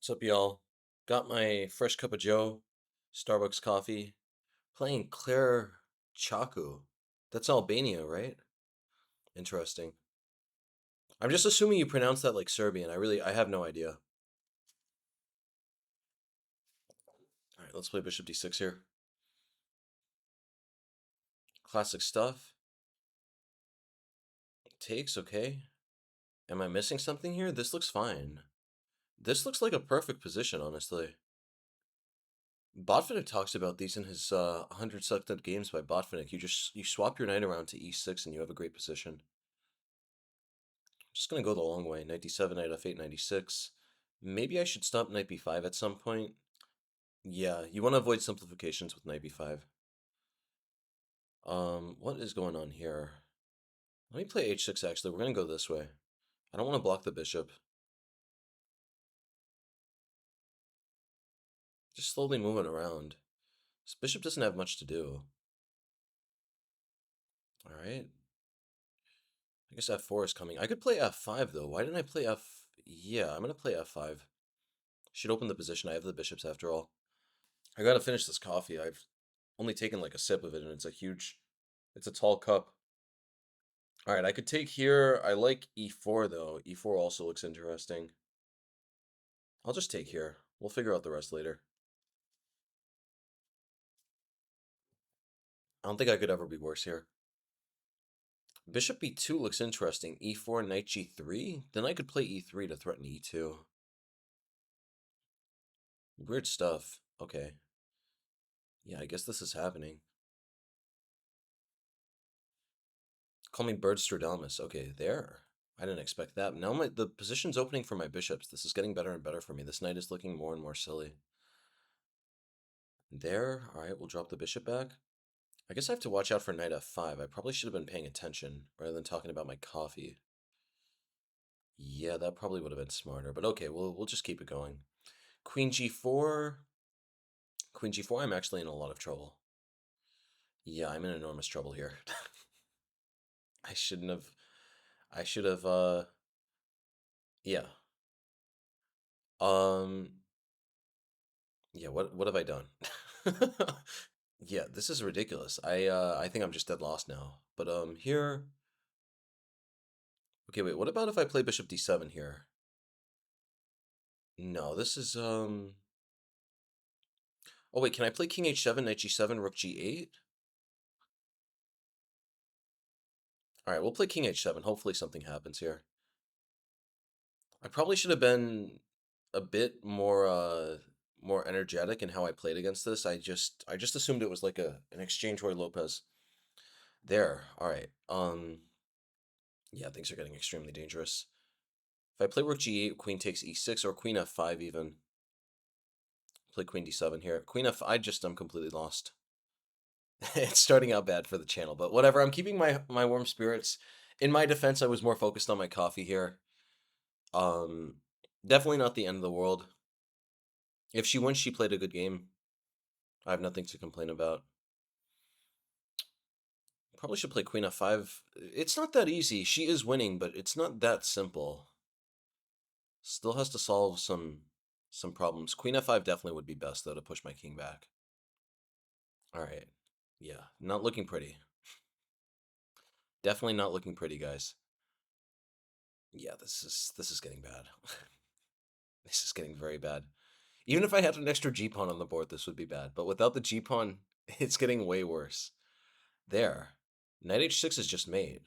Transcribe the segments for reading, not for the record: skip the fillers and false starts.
What's up, y'all? Got my fresh cup of Joe, Starbucks coffee, playing Cler Caku. That's Albania, right? Interesting. I'm just assuming you pronounce that like Serbian. I have no idea. All right, let's play Bishop D6 here. Classic stuff. Takes, okay. Am I missing something here? This looks fine. This looks like a perfect position, honestly. Botvinnik talks about these in his 100 sucked up games by Botvinnik. You swap your knight around to e6 and you have a great position. Just gonna go the long way. Knight d7, knight f8, knight e6. Maybe I should stop knight b5 at some point. Yeah, you want to avoid simplifications with knight b5. What is going on here? Let me play h6 actually. We're gonna go this way. I don't want to block the bishop. Just slowly moving around. This bishop doesn't have much to do. Alright. I guess f4 is coming. I could play f5 though. Why didn't I play f... Yeah, I'm gonna play f5. Should open the position. I have the bishops after all. I gotta finish this coffee. I've only taken like a sip of it, and it's a tall cup. All right, I could take here. I like e4 though. E4 also looks interesting. I'll just take here. We'll figure out the rest later. I don't think I could ever be worse here. Bishop b2 looks interesting. E4, knight g3. Then I could play e3 to threaten e2. Weird stuff. Okay. Yeah, I guess this is happening. Call me Bird Stradamus. Okay, there. I didn't expect that. Now the position's opening for my bishops. This is getting better and better for me. This knight is looking more and more silly. There. All right, we'll drop the bishop back. I guess I have to watch out for knight f5. I probably should have been paying attention rather than talking about my coffee. Yeah, that probably would have been smarter. But okay, we'll just keep it going. Queen g4. Queen g4, I'm actually in a lot of trouble. Yeah, I'm in enormous trouble here. I shouldn't have... I should have, yeah. Um, yeah, what have I done? Yeah, this is ridiculous. I think I'm just dead lost now. But, here... Okay, wait, what about if I play bishop d7 here? No, this is, Oh, wait, can I play king h7, knight g7, rook g8? Alright, we'll play king h7. Hopefully something happens here. I probably should have been a bit more energetic in how I played against this. I just assumed it was like an exchange Roy Lopez. There. Alright. Yeah, things are getting extremely dangerous. If I play rook g8, queen takes e6, or queen f5 even. Play queen d7 here. Queen f... I'm completely lost. It's starting out bad for the channel, but whatever. I'm keeping my warm spirits. In my defense, I was more focused on my coffee here. Um, Definitely not the end of the world. If she wins, she played a good game. I have nothing to complain about. Probably should play queen f5. It's not that easy. She is winning, but it's not that simple. Still has to solve some problems. Queen f5 definitely would be best, though, to push my king back. All right. Yeah, not looking pretty. Definitely not looking pretty, guys. Yeah, this is getting bad. This is getting very bad. Even if I had an extra g-pawn on the board, this would be bad. But without the g-pawn, it's getting way worse. There. Knight h6 is just made.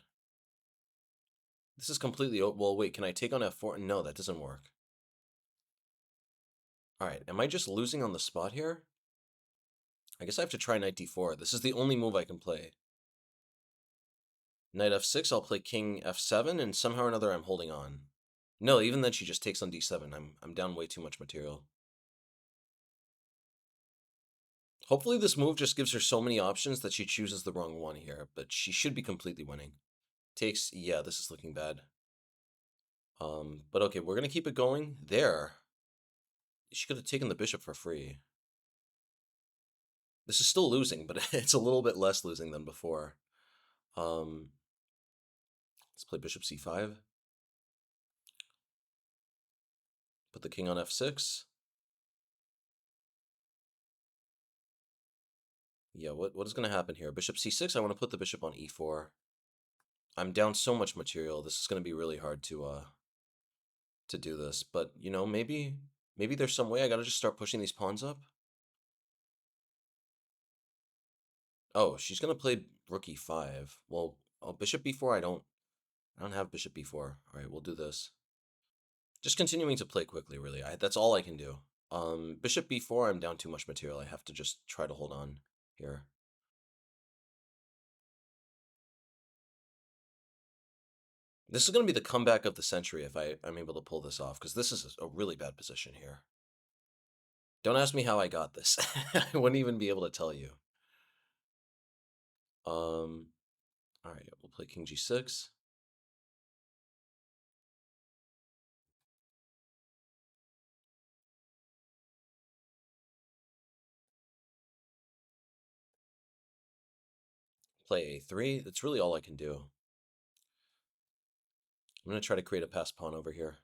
This is completely... Well, wait, can I take on f4? No, that doesn't work. Alright, am I just losing on the spot here? I guess I have to try knight d4. This is the only move I can play. Knight f6, I'll play king f7, and somehow or another I'm holding on. No, even then she just takes on d7. I'm down way too much material. Hopefully this move just gives her so many options that she chooses the wrong one here, but she should be completely winning. Takes... Yeah, this is looking bad. But okay, we're gonna keep it going. There. She could have taken the bishop for free. This is still losing, but it's a little bit less losing than before. Let's play bishop c5. Put the king on f6. Yeah, what is going to happen here? Bishop c6, I want to put the bishop on e4. I'm down so much material. This is going to be really hard to do this, but you know, maybe there's some way I got to just start pushing these pawns up. Oh, she's going to play rook e5. Well, oh, bishop b4, I don't have bishop b4. All right, we'll do this. Just continuing to play quickly, really. That's all I can do. Bishop b4, I'm down too much material. I have to just try to hold on here. This is going to be the comeback of the century if I'm able to pull this off, because this is a really bad position here. Don't ask me how I got this. I wouldn't even be able to tell you. All right, we'll play king g6. Play a3. That's really all I can do. I'm going to try to create a passed pawn over here.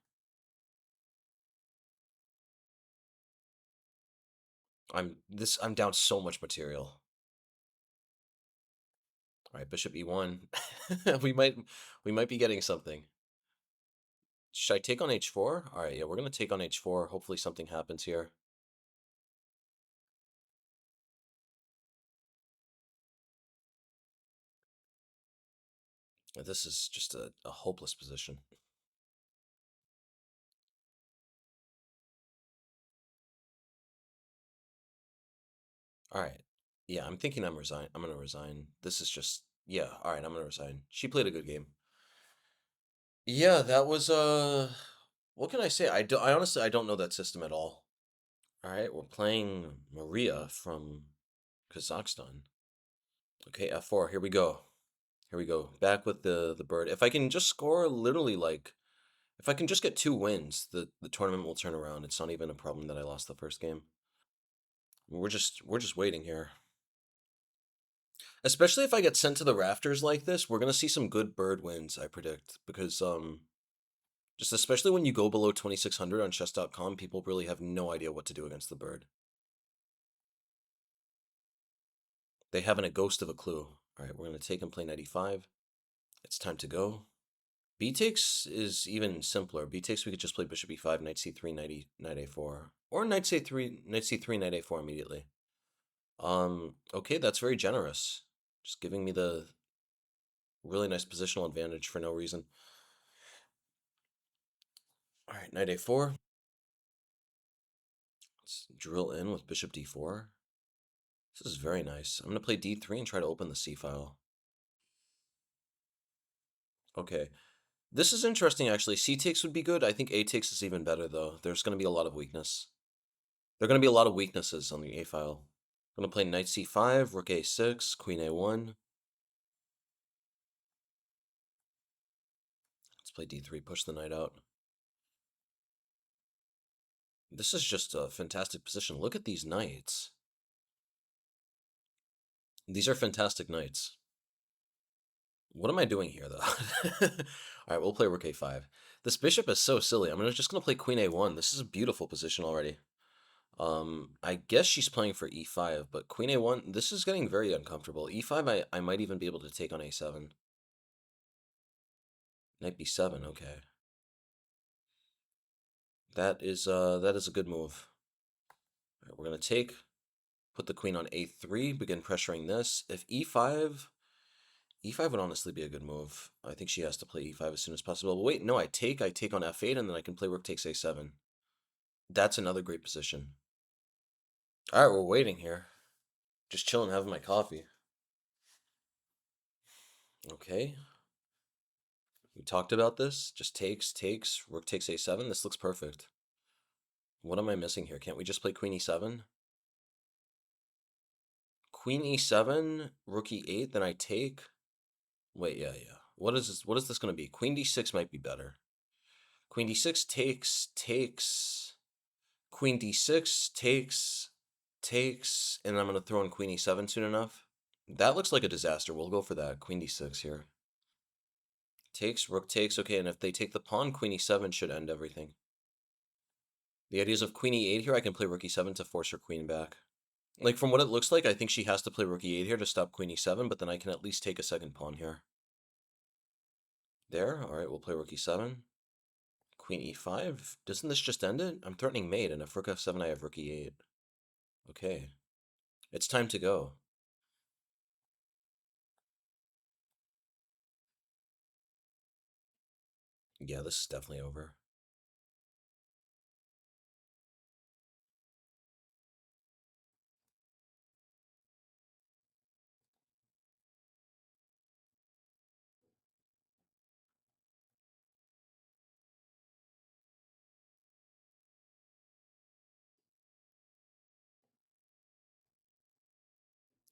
I'm down so much material. All right, bishop e1. we might be getting something. Should I take on h4? All right, yeah, we're going to take on h4. Hopefully something happens here. This is just a hopeless position. All right. Yeah, I'm thinking I'm going to resign. This is just, yeah, all right, I'm going to resign. She played a good game. Yeah, that was, what can I say? I honestly, I don't know that system at all. All right, we're playing Mariya from Kazakhstan. Okay, f4, here we go. Here we go. Back with the bird. If I can just score literally like, if I can just get 2 wins, the tournament will turn around. It's not even a problem that I lost the first game. We're just waiting here. Especially if I get sent to the rafters like this, we're gonna see some good bird wins, I predict. Because just especially when you go below 2600 on chess.com, people really have no idea what to do against the bird. They haven't a ghost of a clue. All right, we're gonna take and play knight e5. It's time to go. B takes is even simpler. B takes, we could just play bishop e5, knight c3, knight a4, or knight c3, knight a4 immediately. Okay, that's very generous. Just giving me the really nice positional advantage for no reason. All right, knight a4. Let's drill in with bishop d4. This is very nice. I'm going to play d3 and try to open the c file. Okay. This is interesting, actually. C takes would be good. I think A takes is even better, though. There's going to be a lot of weakness. There are going to be a lot of weaknesses on the A file. I'm going to play knight c5, rook a6, queen a1. Let's play d3, push the knight out. This is just a fantastic position. Look at these knights. These are fantastic knights. What am I doing here, though? All right, we'll play rook a5. This bishop is so silly. I'm just going to play queen a1. This is a beautiful position already. I guess she's playing for e5, but queen a1, this is getting very uncomfortable. e5, I might even be able to take on a7. Knight b7, okay. That is a good move. All right, we're going to take, put the queen on a3, begin pressuring this. If e5 would honestly be a good move. I think she has to play e5 as soon as possible. But wait, no, I take on f8, and then I can play rook takes a7. That's another great position. All right, we're waiting here. Just chilling, having my coffee. Okay. We talked about this. Just takes, rook takes a7. This looks perfect. What am I missing here? Can't we just play queen e7? Queen e7, rook e8, then I take. Wait, yeah. What is this going to be? Queen d6 might be better. Queen d6 takes. Queen d6 takes, and I'm going to throw in queen e7 soon enough. That looks like a disaster. We'll go for that. Queen d6 here. Takes, rook takes. Okay, and if they take the pawn, queen e7 should end everything. The idea is of queen e8 here, I can play rook e7 to force her queen back. Like, from what it looks like, I think she has to play rook e8 here to stop queen e7, but then I can at least take a second pawn here. There, alright, we'll play rook e7. Queen e5. Doesn't this just end it? I'm threatening mate, and if rook f7, I have rook e8. Okay. It's time to go. Yeah, this is definitely over.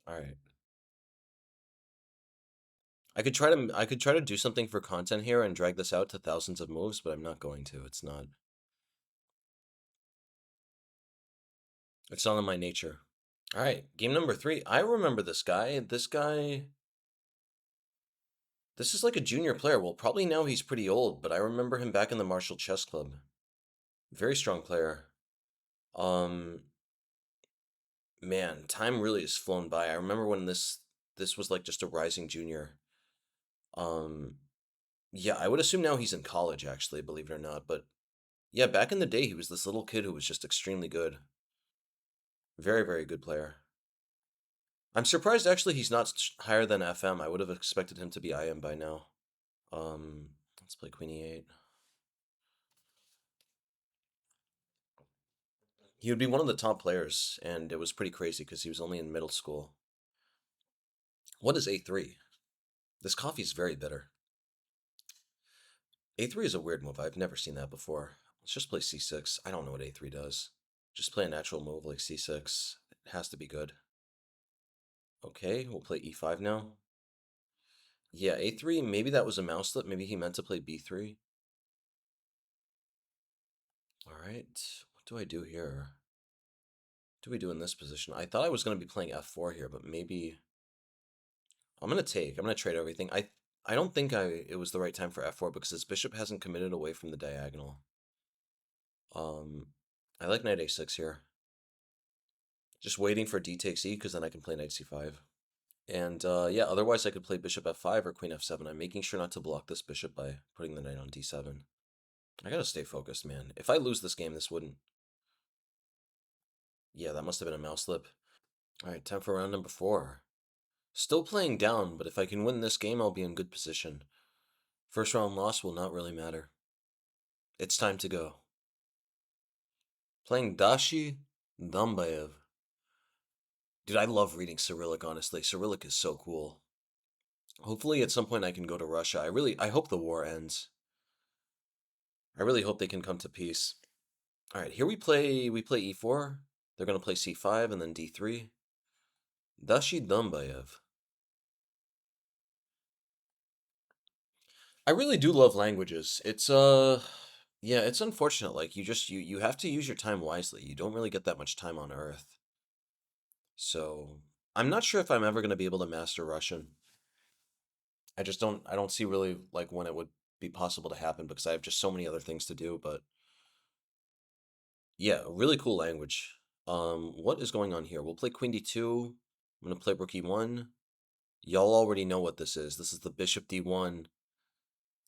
Alright. I could try to do something for content here and drag this out to thousands of moves, but I'm not going to. It's not in my nature. Alright, game number 3. I remember this guy. This is like a junior player. Well, probably now he's pretty old, but I remember him back in the Marshall Chess Club. Very strong player. Um, man, time really has flown by. I remember when this was like just a rising junior. Um, yeah, I would assume now he's in college, actually, believe it or not. But yeah, back in the day, he was this little kid who was just extremely good. Very, very good player. I'm surprised actually he's not higher than FM. I would have expected him to be IM by now. Let's play Queen E8. He would be one of the top players, and it was pretty crazy because he was only in middle school. What is A3? This coffee is very bitter. A3 is a weird move. I've never seen that before. Let's just play C6. I don't know what A3 does. Just play a natural move like C6. It has to be good. Okay, we'll play E5 now. Yeah, A3, maybe that was a mouse slip. Maybe he meant to play B3. Alright, what do I do here? What do we do in this position? I thought I was going to be playing F4 here, but maybe... I'm going to take. I'm going to trade everything. I don't think it was the right time for F4 because his bishop hasn't committed away from the diagonal. I like knight A6 here. Just waiting for D takes E because then I can play knight C5. And yeah, otherwise I could play bishop F5 or queen F7. I'm making sure not to block this bishop by putting the knight on D7. I gotta stay focused, man. If I lose this game, this wouldn't... Yeah, that must have been a mouse slip. Alright, time for round number 4. Still playing down, but if I can win this game, I'll be in good position. First round loss will not really matter. It's time to go. Playing Dashi, Dambaev. Dude, I love reading Cyrillic, honestly. Cyrillic is so cool. Hopefully at some point I can go to Russia. I hope the war ends. I really hope they can come to peace. Alright, here we play E4. They're gonna play C5 and then D3. Dashi Dambaev. I really do love languages. It's yeah, it's unfortunate. Like you have to use your time wisely. You don't really get that much time on Earth. So I'm not sure if I'm ever gonna be able to master Russian. I don't see really like when it would be possible to happen because I have just so many other things to do, but yeah, a really cool language. What is going on here? We'll play Queen D2. I'm gonna play Rook E1. Y'all already know what this is. This is the Bishop D1.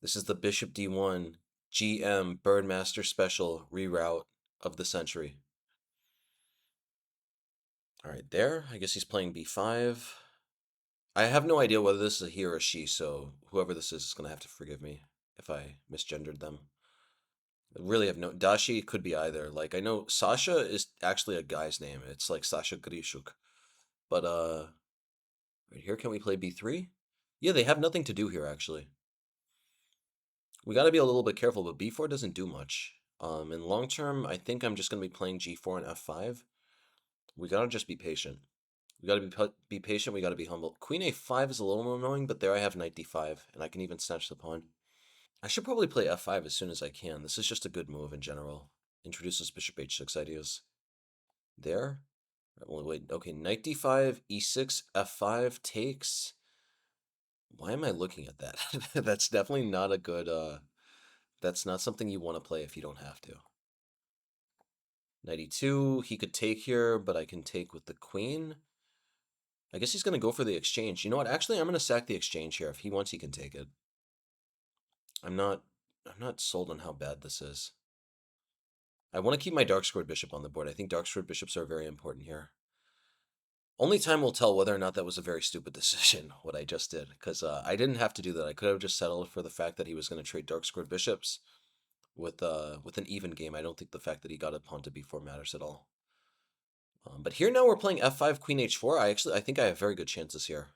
This is the Bishop D1 GM Birdmaster Special reroute of the century. All right, there. I guess he's playing B5. I have no idea whether this is a he or a she, so whoever this is going to have to forgive me if I misgendered them. I really have no... Dashi could be either. Like, I know Sasha is actually a guy's name. It's like Sasha Grishuk. But, right here, can we play B3? Yeah, they have nothing to do here, actually. We got to be a little bit careful, but B4 doesn't do much. In long term, I think I'm just going to be playing G4 and F5. We got to just be patient. We got to be patient. We got to be humble. Queen A5 is a little annoying, but there I have knight D5, and I can even snatch the pawn. I should probably play F5 as soon as I can. This is just a good move in general. Introduces bishop H6 ideas. There. Well, wait. Okay, knight D5, E6, F5 takes. Why am I looking at that? That's definitely not a good. That's not something you want to play if you don't have to. Knight e2, he could take here, but I can take with the queen. I guess he's going to go for the exchange. You know what? Actually, I'm going to sack the exchange here. If he wants, he can take it. I'm not sold on how bad this is. I want to keep my dark squared bishop on the board. I think dark squared bishops are very important here. Only time will tell whether or not that was a very stupid decision, what I just did. Because I didn't have to do that. I could have just settled for the fact that he was going to trade dark squared bishops with an even game. I don't think the fact that he got a pawn to b4 matters at all. But here now we're playing f5, queen h4. I think I have very good chances here.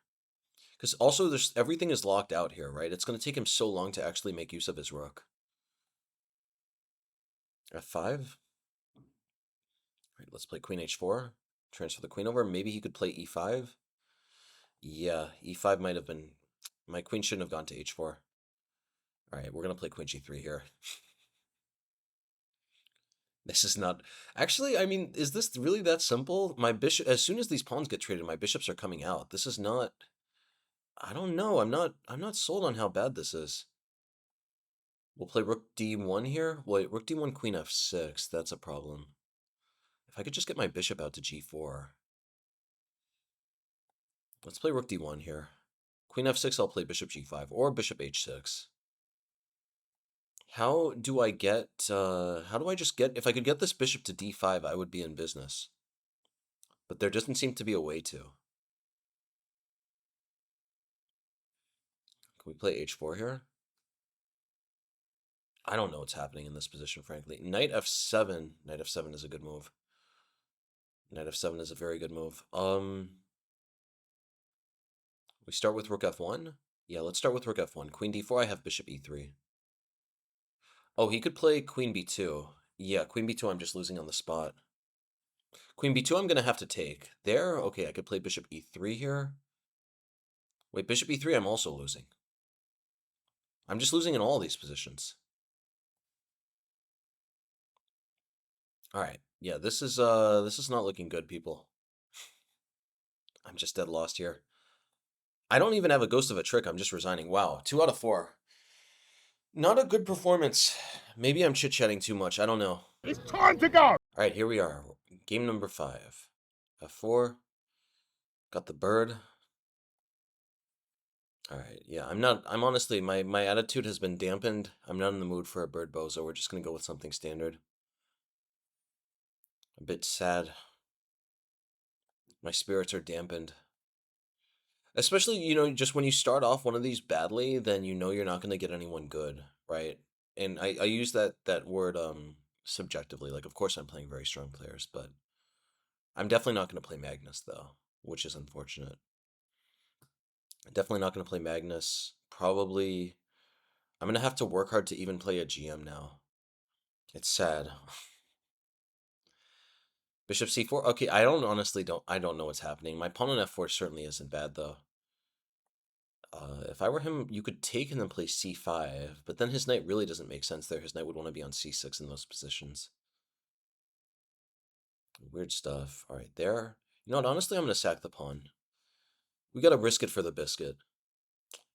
Because also everything is locked out here, right? It's going to take him so long to actually make use of his rook. f5. Right, let's play queen h4. Transfer the queen over. Maybe he could play e5. Yeah, e5 might have been... My queen shouldn't have gone to h4. All right, we're going to play queen g3 here. This is not... Actually, I mean, is this really that simple? My bishop... As soon as these pawns get traded, my bishops are coming out. This is not... I don't know. I'm not sold on how bad this is. We'll play rook d1 here. Wait, rook d1, queen f6. That's a problem. If I could just get my bishop out to g4. Let's play rook d1 here. Queen f6, I'll play bishop g5 or bishop h6. How do I just get, if I could get this bishop to d5, I would be in business. But there doesn't seem to be a way to. Can we play h4 here? I don't know what's happening in this position, frankly. Knight f7. Knight f7 is a good move. Knight f7 is a very good move. We start with rook f1? Yeah, let's start with rook f1. Queen d4, I have bishop e3. Oh, he could play queen b2. Yeah, queen b2, I'm just losing on the spot. Queen b2, I'm going to have to take. There, okay, I could play bishop e3 here. Wait, bishop e3, I'm also losing. I'm just losing in all these positions. All right, yeah, this is not looking good, people. I'm just dead lost here. I don't even have a ghost of a trick. I'm just resigning. Wow, 2 out of 4. Not a good performance. Maybe I'm chit-chatting too much. I don't know. It's time to go! All right, here we are. Game number 5. F4. Got the bird. All right, yeah, I'm honestly, my attitude has been dampened. I'm not in the mood for a bird bozo. We're just going to go with something standard. A bit sad. My spirits are dampened. Especially, just when you start off one of these badly, then you know you're not going to get anyone good, right? And I use that word subjectively. Like, of course I'm playing very strong players, but I'm definitely not going to play Magnus, though, which is unfortunate. Definitely not going to play Magnus. Probably, I'm going to have to work hard to even play a GM now. It's sad. Bishop c4. Okay, I don't know what's happening. My pawn on f4 certainly isn't bad, though. If I were him, you could take and then play c5, but then his knight really doesn't make sense there. His knight would want to be on c6 in those positions. Weird stuff. All right, there. You know what? Honestly, I'm going to sack the pawn. We got to risk it for the biscuit.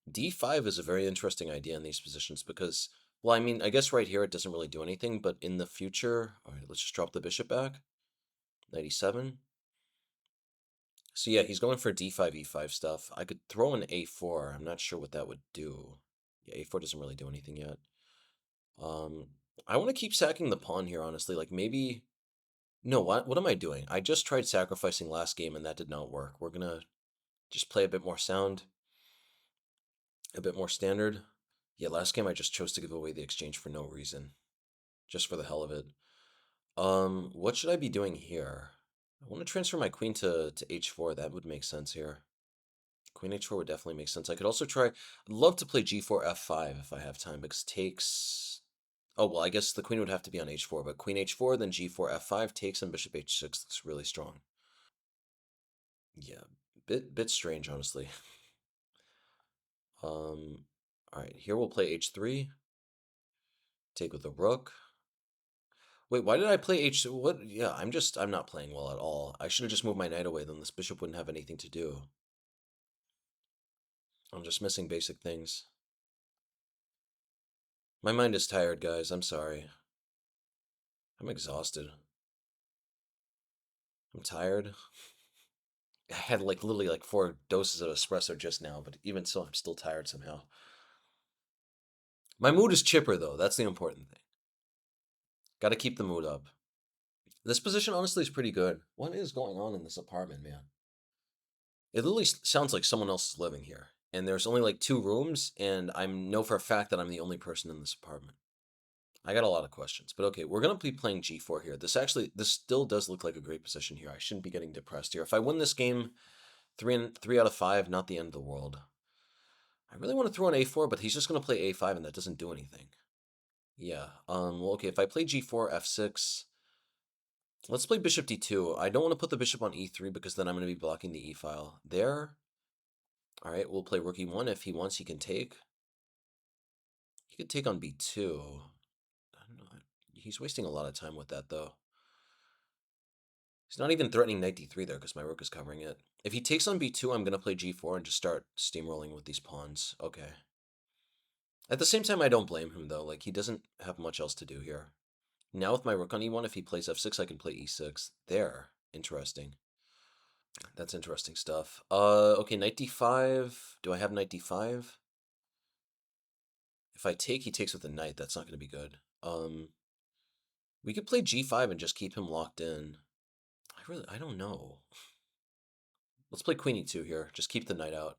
d5 is a very interesting idea in these positions because, well, I mean, I guess right here it doesn't really do anything, but in the future, all right, let's just drop the bishop back. Knight e7. So yeah, he's going for d5, e5 stuff. I could throw an a4. I'm not sure what that would do. Yeah, a4 doesn't really do anything yet. I want to keep sacking the pawn here, honestly. Like, maybe... No, what am I doing? I just tried sacrificing last game, and that did not work. We're gonna just play a bit more sound. A bit more standard. Yeah, last game I just chose to give away the exchange for no reason. Just for the hell of it. What should I be doing here? I want to transfer my queen to h4. That would make sense here. Queen h4 would definitely make sense. I could also try... I'd love to play g4, f5 if I have time, because takes... Oh, well, I guess the queen would have to be on h4, but queen h4, then g4, f5, takes, and bishop h6 looks really strong. Yeah, bit strange, honestly. All right, here we'll play h3. Take with the rook. Wait, why did I play h... What? Yeah, I'm not playing well at all. I should have just moved my knight away, then this bishop wouldn't have anything to do. I'm just missing basic things. My mind is tired, guys. I'm sorry. I'm exhausted. I'm tired. I had like literally like 4 doses of espresso just now, but even so, I'm still tired somehow. My mood is chipper though. That's the important thing. Got to keep the mood up. This position honestly is pretty good. What is going on in this apartment, man? It literally sounds like someone else is living here. And there's only like 2 rooms, and I know for a fact that I'm the only person in this apartment. I got a lot of questions, but okay, we're gonna be playing G4 here. This still does look like a great position here. I shouldn't be getting depressed here. If I win this game, 3 out of 5, not the end of the world. I really want to throw an A4, but he's just gonna play A5, and that doesn't do anything. Yeah. Well, okay. If I play G4, F6, let's play Bishop D2. I don't want to put the bishop on E3 because then I'm gonna be blocking the E file there. All right, we'll play Rook E1 if he wants. He can take. He could take on B2. I don't know. He's wasting a lot of time with that though. He's not even threatening knight d3 there because my rook is covering it. If he takes on b2, I'm going to play g4 and just start steamrolling with these pawns. Okay. At the same time, I don't blame him, though. Like, he doesn't have much else to do here. Now with my rook on e1, if he plays f6, I can play e6. There. Interesting. That's interesting stuff. Okay, knight d5. Do I have knight d5? If I take, he takes with a knight. That's not going to be good. We could play g5 and just keep him locked in. I don't know. Let's play queen e2 here. Just keep the knight out.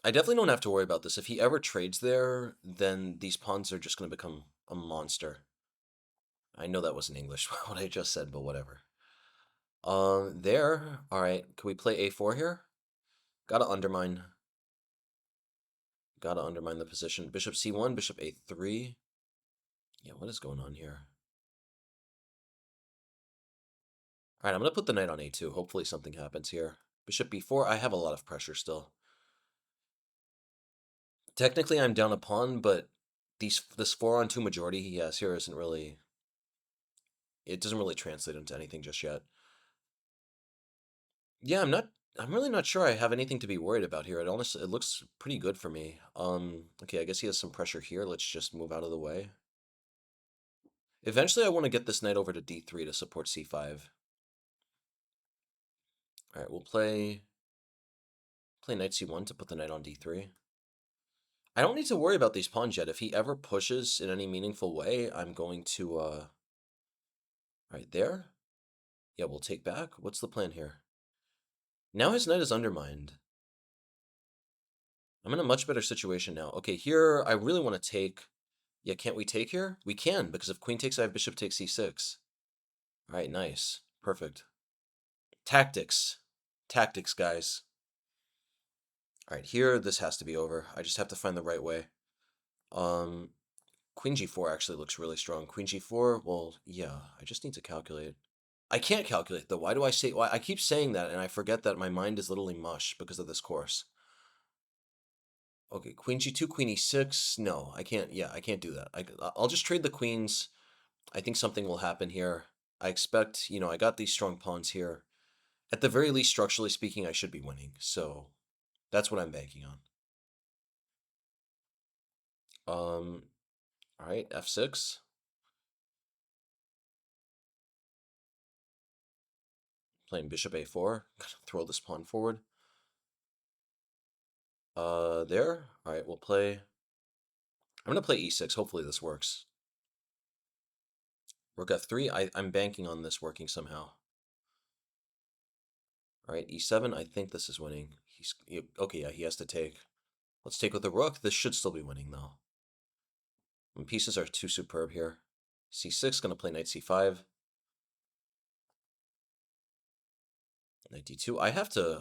I definitely don't have to worry about this. If he ever trades there, then these pawns are just going to become a monster. I know that wasn't English, what I just said, but whatever. There. All right. Can we play a4 here? Gotta undermine. Gotta undermine the position. Bishop c1, bishop a3. Yeah, what is going on here? All right, I'm going to put the knight on a2. Hopefully something happens here. Bishop b4. I have a lot of pressure still. Technically, I'm down a pawn, but this 4-on-2 majority he has here isn't really... It doesn't really translate into anything just yet. Yeah, I'm really not sure I have anything to be worried about here. It looks pretty good for me. Okay, I guess he has some pressure here. Let's just move out of the way. Eventually, I want to get this knight over to d3 to support c5. All right, we'll play knight c1 to put the knight on d3. I don't need to worry about these pawns yet. If he ever pushes in any meaningful way, I'm going to, right there. Yeah, we'll take back. What's the plan here? Now his knight is undermined. I'm in a much better situation now. Okay, here I really want to take. Yeah, can't we take here? We can, because if queen takes, I have bishop takes c6. All right, nice. Perfect. Tactics. Tactics, guys. All right, here, this has to be over. I just have to find the right way. Queen g4 actually looks really strong. Queen g4, well, yeah, I just need to calculate. I can't calculate, though. Why do I say... Why I keep saying that, and I forget that my mind is literally mush because of this course. Okay, queen g2, queen e6. No, I can't. Yeah, I can't do that. I'll just trade the queens. I think something will happen here. I expect, I got these strong pawns here. At the very least, structurally speaking, I should be winning. So that's what I'm banking on. All right, f6. Playing bishop a4. Gotta throw this pawn forward. There. All right, we'll play. I'm gonna play e6. Hopefully this works. Rook f3. I'm banking on this working somehow. All right, e7. I think this is winning. Okay. Yeah, he has to take. Let's take with the rook. This should still be winning though. And pieces are too superb here. c6. Gonna play knight c5. Knight d2.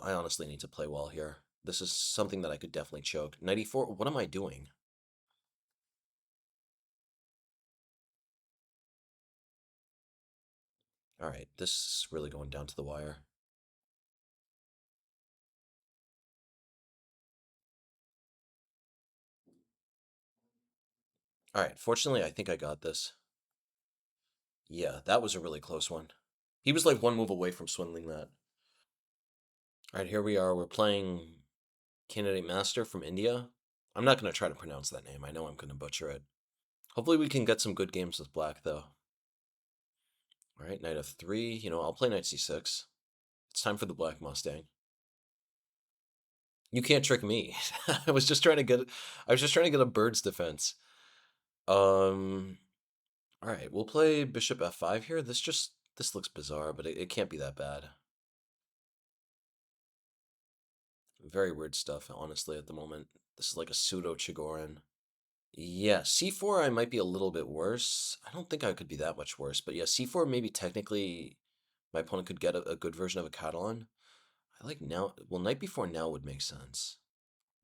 I honestly need to play well here. This is something that I could definitely choke. Knight e4. What am I doing? All right, this is really going down to the wire. All right, fortunately, I think I got this. Yeah, that was a really close one. He was like one move away from swindling that. All right, here we are. We're playing Candidate Master from India. I'm not going to try to pronounce that name. I know I'm going to butcher it. Hopefully we can get some good games with black, though. All right, knight f3. You know, I'll play knight c6. It's time for the black Mustang. You can't trick me. I was just trying to get. I was just trying to get a bird's defense. Um. All right, we'll play bishop f5 here. This looks bizarre, but it can't be that bad. Very weird stuff, honestly, at the moment. This is like a pseudo Chigorin. Yeah, c4 I might be a little bit worse. I don't think I could be that much worse, but yeah, c4 maybe technically my opponent could get a good version of a Catalan. I like now. Well, knight before now would make sense.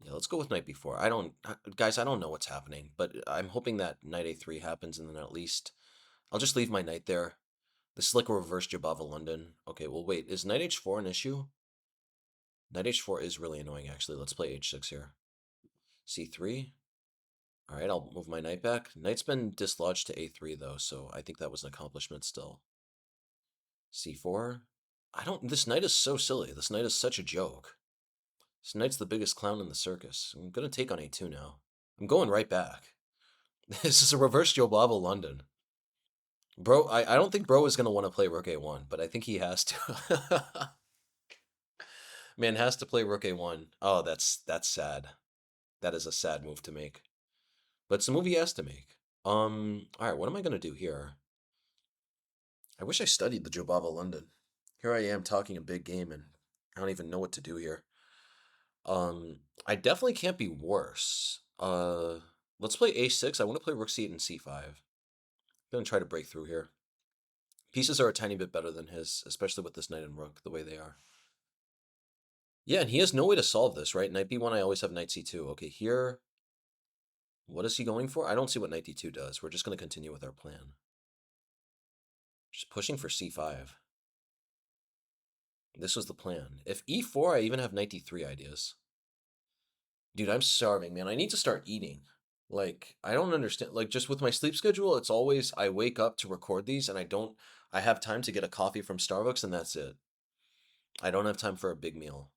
Yeah, let's go with knight before. Guys, I don't know what's happening, but I'm hoping that knight a3 happens, and then at least I'll just leave my knight there. This is like a reverse Jabava London. Okay, well, wait, is knight h4 an issue? Knight h4 is really annoying, actually. Let's play h6 here. c3. All right, I'll move my knight back. Knight's been dislodged to a3, though, so I think that was an accomplishment still. c4. This knight is so silly. This knight is such a joke. This knight's the biggest clown in the circus. I'm going to take on a2 now. I'm going right back. This is a reverse Jobava London. Bro, I don't think bro is going to want to play rook a1, but I think he has to. Man has to play rook a1. Oh, that's sad. That is a sad move to make. But it's a move he has to make. All right, what am I going to do here? I wish I studied the Jobava London. Here I am talking a big game, and I don't even know what to do here. I definitely can't be worse. Let's play a6. I want to play rook c8 and c5. I'm going to try to break through here. Pieces are a tiny bit better than his, especially with this knight and rook, the way they are. Yeah, and he has no way to solve this, right? Knight b1, I always have knight c2. Okay, here, what is he going for? I don't see what knight d2 does. We're just going to continue with our plan. Just pushing for c5. This was the plan. If e4, I even have knight d3 ideas. Dude, I'm starving, man. I need to start eating. Like, I don't understand. Like, just with my sleep schedule, it's always I wake up to record these and I have time to get a coffee from Starbucks and that's it. I don't have time for a big meal.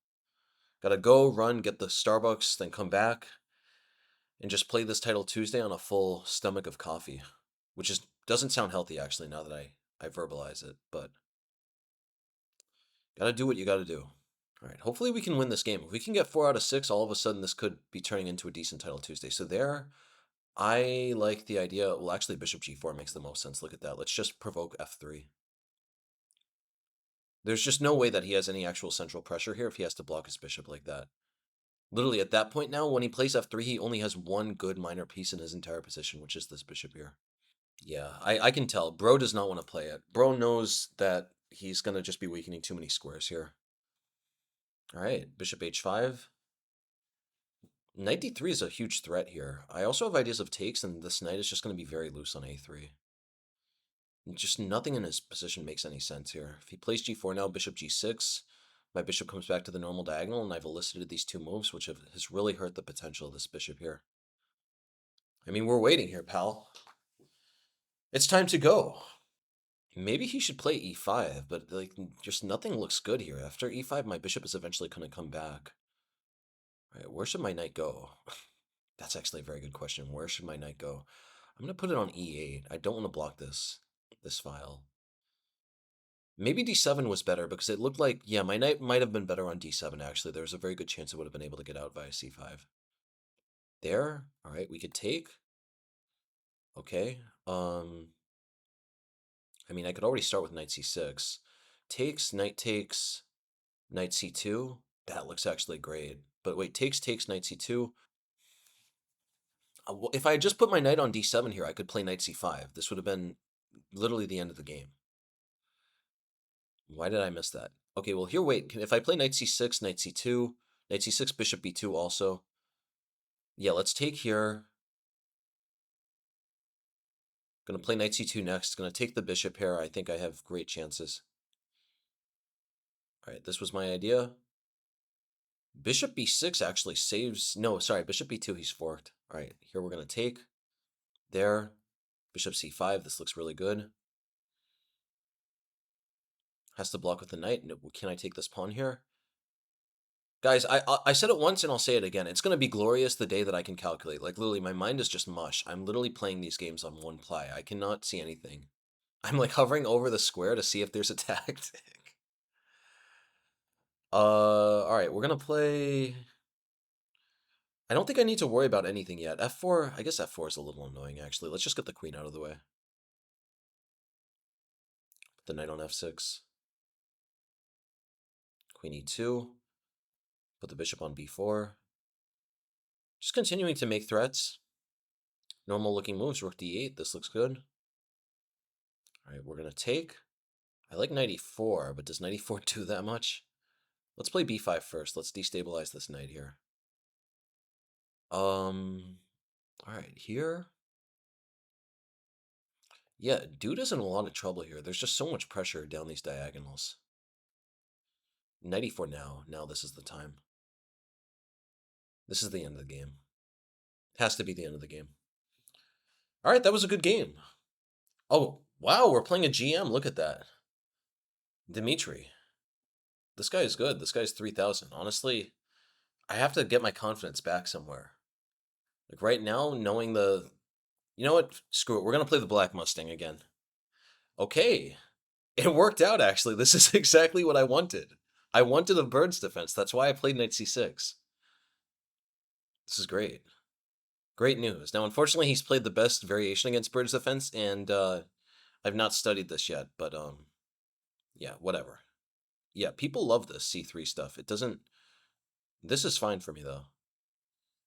Gotta go, run, get the Starbucks, then come back and just play this title Tuesday on a full stomach of coffee, which doesn't sound healthy actually now that I verbalize it, but gotta do what you gotta do. All right, hopefully we can win this game. If we can get 4 out of 6, all of a sudden this could be turning into a decent title Tuesday. So there, I like the idea. Well, actually, bishop g4 makes the most sense. Look at that. Let's just provoke f3. There's just no way that he has any actual central pressure here if he has to block his bishop like that. Literally, at that point now, when he plays f3, he only has one good minor piece in his entire position, which is this bishop here. Yeah, I can tell. Bro does not want to play it. Bro knows that he's going to just be weakening too many squares here. All right, bishop h5. Knight d3 is a huge threat here. I also have ideas of takes, and this knight is just going to be very loose on a3. Just nothing in his position makes any sense here. If he plays g4 now, bishop g6, my bishop comes back to the normal diagonal, and I've elicited these two moves, which has really hurt the potential of this bishop here. I mean, we're waiting here, pal. It's time to go. Maybe he should play e5, but like, just nothing looks good here. After e5, my bishop is eventually going to come back. All right, where should my knight go? That's actually a very good question. Where should my knight go? I'm going to put it on e8. I don't want to block this file. Maybe d7 was better because it looked like, yeah, my knight might have been better on d7, actually. There was a very good chance it would have been able to get out via c5. There. All right, we could take. Okay. I mean, I could already start with knight c6. Takes, knight c2. That looks actually great. But wait, takes, knight c2. If I had just put my knight on d7 here, I could play knight c5. This would have been literally the end of the game. Why did I miss that? Okay, well, here, wait. If I play knight c6, knight c2, knight c6, bishop b2 also. Yeah, let's take here. Going to play knight c2 next. Going to take the bishop here. I think I have great chances. All right, this was my idea. Bishop b6 actually saves. No, sorry, bishop b2, he's forked. All right, here we're going to take. There. Bishop c5. This looks really good. Has to block with the knight. Can I take this pawn here? Guys, I said it once and I'll say it again. It's going to be glorious the day that I can calculate. Like, literally, my mind is just mush. I'm literally playing these games on one ply. I cannot see anything. I'm like hovering over the square to see if there's a tactic. All right, we're gonna play. I don't think I need to worry about anything yet. F4, I guess F4 is a little annoying actually. Let's just get the queen out of the way. Put the knight on F6. Queen E2. Put the bishop on B4. Just continuing to make threats. Normal looking moves. Rook D8. This looks good. All right, we're gonna take. I like knight E4, but does knight E4 do that much? Let's play B5 first. Let's destabilize this knight here. All right, here. Yeah, dude is in a lot of trouble here. There's just so much pressure down these diagonals. Knight E4 now. Now this is the time. This is the end of the game. Has to be the end of the game. All right, that was a good game. Oh, wow, we're playing a GM. Look at that. Dmitrij. This guy is good. This guy's 3,000. Honestly, I have to get my confidence back somewhere. Like right now, knowing the... You know what? Screw it. We're going to play the Black Mustang again. Okay. It worked out, actually. This is exactly what I wanted. I wanted a bird's defense. That's why I played knight c6. This is great. Great news. Now, unfortunately, he's played the best variation against bird's defense, and I've not studied this yet, but yeah, whatever. Yeah, people love this c3 stuff. It doesn't... This is fine for me, though.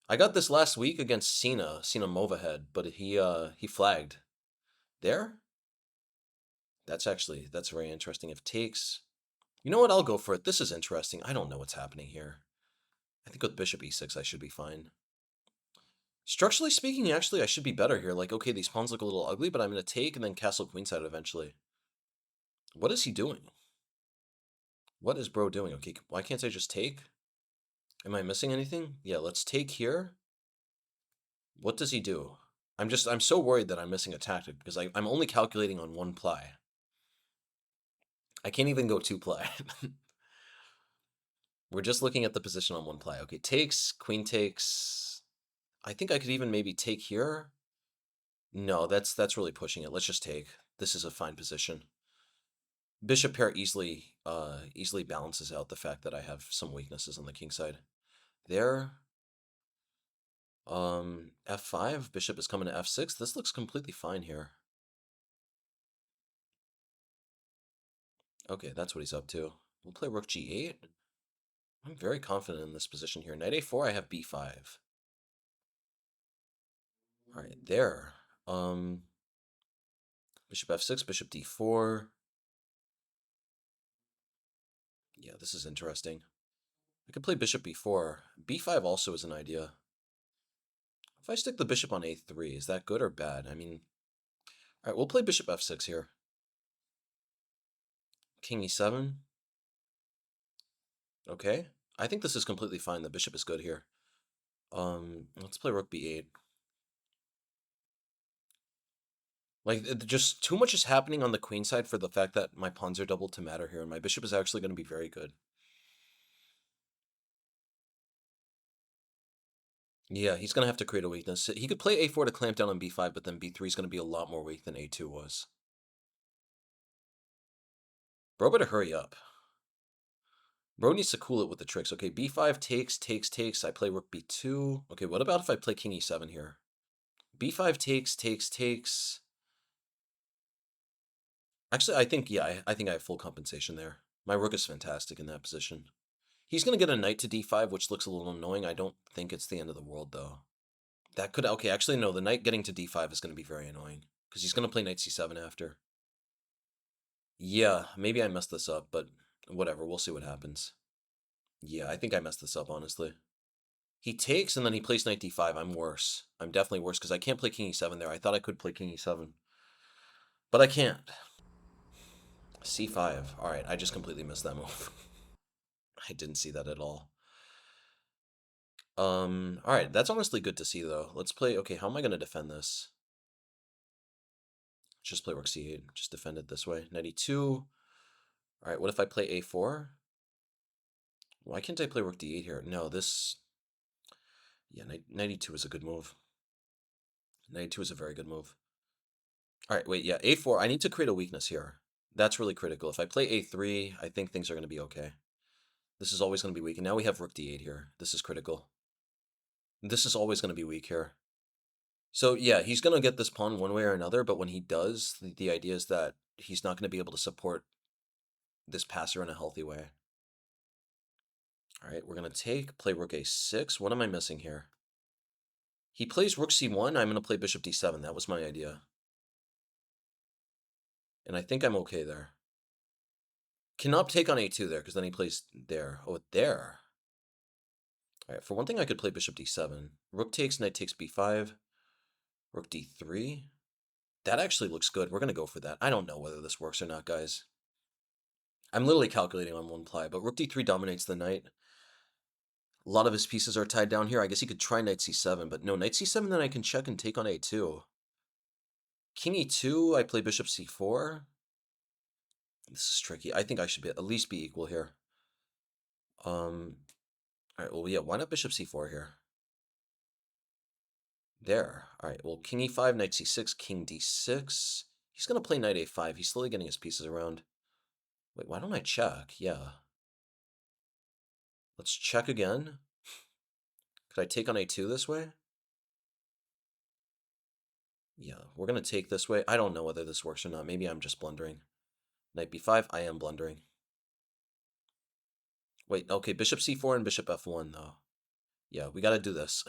I got this last week against Sinha Movahead, but he flagged. There? That's very interesting. If takes... You know what? I'll go for it. This is interesting. I don't know what's happening here. I think with bishop e6, I should be fine. Structurally speaking, actually, I should be better here. Like, okay, these pawns look a little ugly, but I'm going to take and then castle queenside eventually. What is he doing? What is bro doing? Okay, why can't I just take? Am I missing anything? Yeah, let's take here. What does he do? I'm so worried that I'm missing a tactic because I'm only calculating on one ply. I can't even go two ply. We're just looking at the position on one ply. Okay, takes, queen takes. I think I could even maybe take here. No, that's really pushing it. Let's just take. This is a fine position. Bishop pair easily balances out the fact that I have some weaknesses on the king side. There. F5, bishop is coming to F6. This looks completely fine here. Okay, that's what he's up to. We'll play rook G8. I'm very confident in this position here. Knight A4, I have B5. All right, there. Bishop F6, bishop D4. Yeah, this is interesting. I could play bishop B4. B5 also is an idea. If I stick the bishop on A3, is that good or bad? I mean, all right, we'll play bishop F6 here. King E7. Okay. I think this is completely fine. The bishop is good here. Let's play rook B8. Like, just too much is happening on the queen side for the fact that my pawns are doubled to matter here, and my bishop is actually going to be very good. Yeah, he's going to have to create a weakness. He could play A4 to clamp down on B5, but then B3 is going to be a lot more weak than A2 was. Bro better hurry up. Bro needs to cool it with the tricks. Okay, B5 takes. I play rook B2. Okay, what about if I play king E7 here? B5 takes. Actually, I think, yeah, I think I have full compensation there. My rook is fantastic in that position. He's going to get a knight to D5, which looks a little annoying. I don't think it's the end of the world, though. That could... Okay, actually, no. The knight getting to D5 is going to be very annoying. Because he's going to play knight C7 after. Yeah, maybe I messed this up, but whatever. We'll see what happens. Yeah, I think I messed this up, honestly. He takes, and then he plays knight D5. I'm worse. I'm definitely worse, because I can't play king E7 there. I thought I could play king E7. But I can't. C5. All right, I just completely missed that move. I didn't see that at all. All right, that's honestly good to see, though. Let's play... Okay, how am I going to defend this? Just play rook c8. Just defend it this way. Knight e2. All right, what if I play a4? Why can't I play rook d8 here? No, this... Yeah, knight e2 is a good move. Knight e2 is a very good move. All right, wait, yeah, a4. I need to create a weakness here. That's really critical. If I play a3, I think things are going to be okay. This is always going to be weak. And now we have rook d8 here. This is critical. This is always going to be weak here. So yeah, he's going to get this pawn one way or another, but when he does, the idea is that he's not going to be able to support this passer in a healthy way. All right, we're going to play rook a6. What am I missing here? He plays rook c1. I'm going to play bishop d7. That was my idea. And I think I'm okay there. Cannot take on a2 there, because then he plays there. Oh, there. All right, for one thing, I could play bishop d7. Rook takes, knight takes b5. Rook d3. That actually looks good. We're going to go for that. I don't know whether this works or not, guys. I'm literally calculating on one ply, but rook d3 dominates the knight. A lot of his pieces are tied down here. I guess he could try knight c7, but no, knight c7, then I can check and take on a2. King e2, I play bishop c4. This is tricky. I think I should at least be equal here. All right, well, yeah, why not bishop c4 here? There. All right, well, king e5, knight c6, king d6. He's going to play knight a5. He's slowly getting his pieces around. Wait, why don't I check? Yeah. Let's check again. Could I take on a2 this way? Yeah, we're going to take this way. I don't know whether this works or not. Maybe I'm just blundering. Knight b5, I am blundering. Wait, okay, bishop c4 and bishop f1, though. Yeah, we got to do this.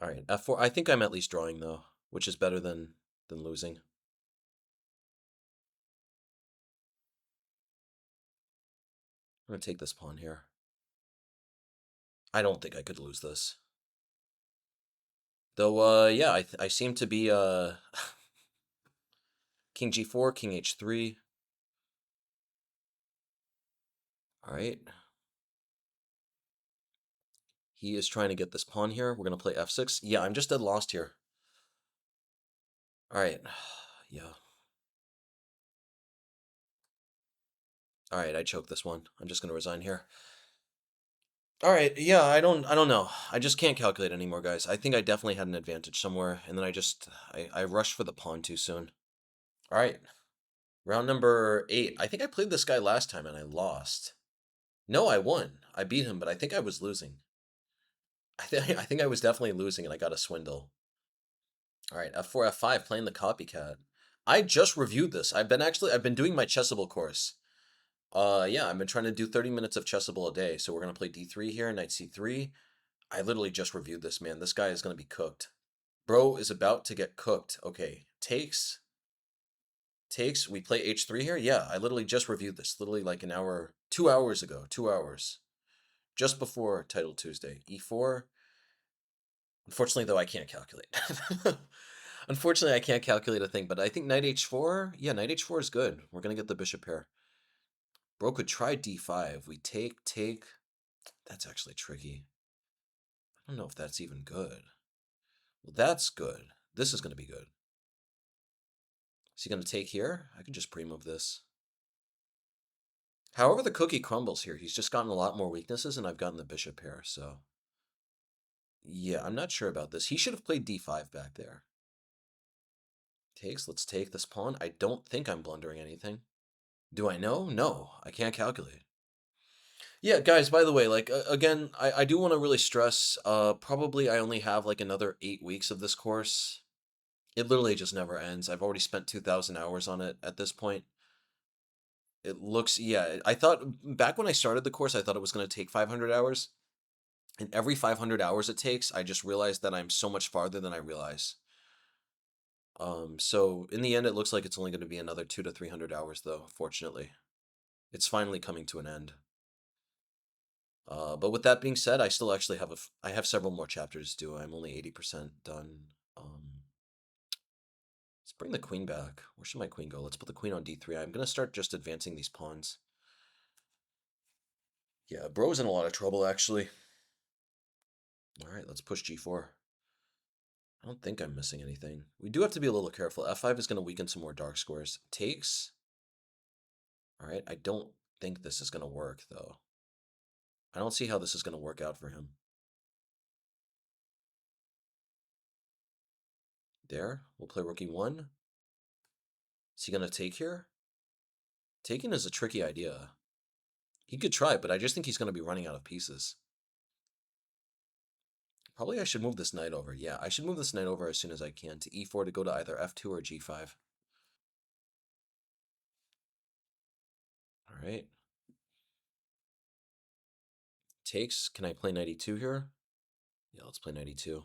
All right, f4. I think I'm at least drawing, though, which is better than losing. I'm going to take this pawn here. I don't think I could lose this. Though, yeah, I seem to be, king g4, king h3. All right. He is trying to get this pawn here. We're going to play f6. Yeah, I'm just dead lost here. All right. Yeah. All right, I choked this one. I'm just going to resign here. All right, yeah, I don't know. I just can't calculate anymore, guys. I think I definitely had an advantage somewhere, and then I rushed for the pawn too soon. All right. Round number 8. I think I played this guy last time and I lost. No, I won. I beat him, but I think I was losing. I think I was definitely losing and I got a swindle. All right, f4, f5, playing the copycat. I just reviewed this. I've been doing my chessable course. Yeah, I've been trying to do 30 minutes of chessable a day. So we're gonna play d3 here, knight c3. I literally just reviewed this, man. This guy is gonna be cooked. Bro is about to get cooked. Okay, takes. We play h3 here. Yeah, I literally just reviewed this. Literally like an hour, 2 hours ago. 2 hours. Just before Title Tuesday. e4. Unfortunately, though, I can't calculate. Unfortunately, I can't calculate a thing, but I think knight h4, yeah, knight h4 is good. We're going to get the bishop here. Bro could try d5. We take. That's actually tricky. I don't know if that's even good. Well, that's good. This is going to be good. Is he going to take here? I can just pre-move this. However, the cookie crumbles here. He's just gotten a lot more weaknesses, and I've gotten the bishop here, so... Yeah, I'm not sure about this. He should have played d5 back there. Takes, let's take this pawn. I don't think I'm blundering anything. Do I know? No, I can't calculate. Yeah, guys, by the way, like, again, I do want to really stress, probably I only have, like, another 8 weeks of this course. It literally just never ends. I've already spent 2,000 hours on it at this point. It looks, yeah, I thought, back when I started the course, I thought it was going to take 500 hours. And every 500 hours it takes, I just realized that I'm so much farther than I realize. So in the end, it looks like it's only going to be another 200 to 300 hours, though, fortunately. It's finally coming to an end. But with that being said, I still actually I have several more chapters to do. I'm only 80% done. Let's bring the queen back. Where should my queen go? Let's put the queen on d3. I'm going to start just advancing these pawns. Yeah, bro's in a lot of trouble, actually. All right, let's push g4. I don't think I'm missing anything. We do have to be a little careful. f5 is going to weaken some more dark squares. Takes. All right, I don't think this is going to work, though. I don't see how this is going to work out for him. there. We'll play rook e1. Is he going to take here? Taking is a tricky idea. He could try, but I just think he's going to be running out of pieces. Probably I should move this knight over. Yeah, I should move this knight over as soon as I can to e4 to go to either f2 or g5. All right. Takes. Can I play knight e2 here? Yeah, let's play knight e2.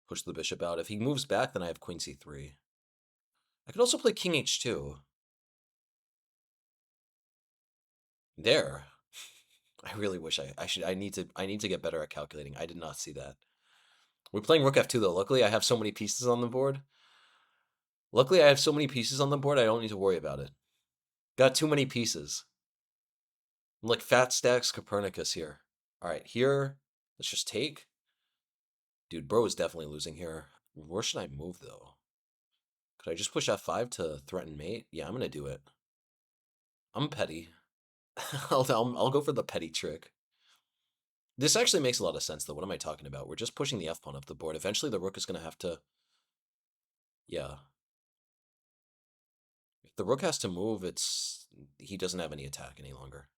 Push the bishop out. If he moves back, then I have queen c3. I could also play king h2. There. I really wish I need to get better at calculating. I did not see that. We're playing rook f2 though. Luckily I have so many pieces on the board. I don't need to worry about it. Got too many pieces. I'm like fat stacks Copernicus here. All right, here, let's just take. Dude, bro is definitely losing here. Where should I move though? Could I just push f5 to threaten mate? Yeah, I'm gonna do it. I'm petty. I'll go for the petty trick. This actually makes a lot of sense, though. What am I talking about? We're just pushing the f-pawn up the board. Eventually, the rook is going to have to... Yeah. If the rook has to move, he doesn't have any attack any longer.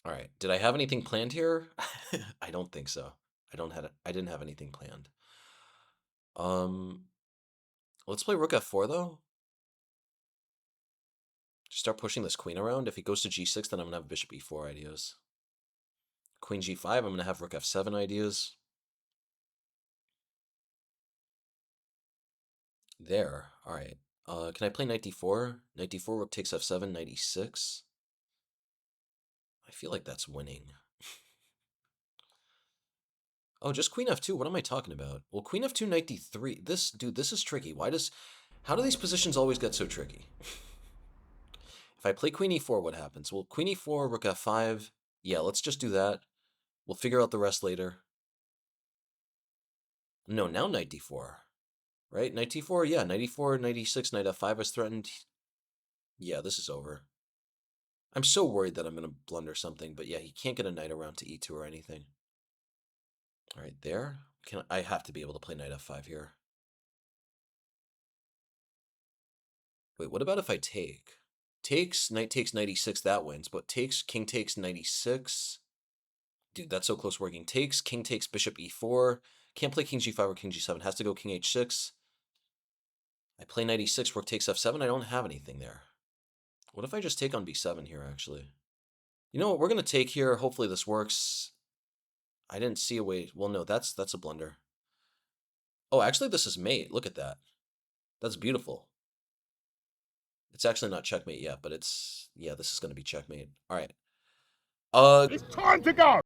All right. Did I have anything planned here? I don't think so. I didn't have anything planned. Let's play rook f4, though. Just start pushing this queen around. If he goes to g6, then I'm going to have bishop e4 ideas. Queen g5, I'm going to have rook f7 ideas. There. All right. Can I play knight d4? Knight d4, rook takes f7, knight e6. I feel like that's winning. Oh, just queen f2. What am I talking about? Well, queen f2, knight d3. This is tricky. How do these positions always get so tricky? If I play queen e4, what happens? Well, queen e4, rook f5. Yeah, let's just do that. We'll figure out the rest later. No, now knight d4. Right? Knight d4, yeah, knight e4, knight e6, knight f5 is threatened. Yeah, this is over. I'm so worried that I'm going to blunder something, but yeah, he can't get a knight around to e2 or anything. All right, there. I have to be able to play knight f5 here. Wait, what about if I take? Takes knight e6, that wins, but takes, king takes knight e6. Dude, that's so close working. Takes, king takes bishop e4. Can't play king g5 or king g7. Has to go king h6. I play knight e6, rook takes f7. I don't have anything there. What if I just take on b7 here, actually? You know what? We're going to take here. Hopefully this works. I didn't see a way. Well, no, that's a blunder. Oh, actually, this is mate. Look at that. That's beautiful. It's actually not checkmate yet, but yeah, this is going to be checkmate. All right. It's time to go!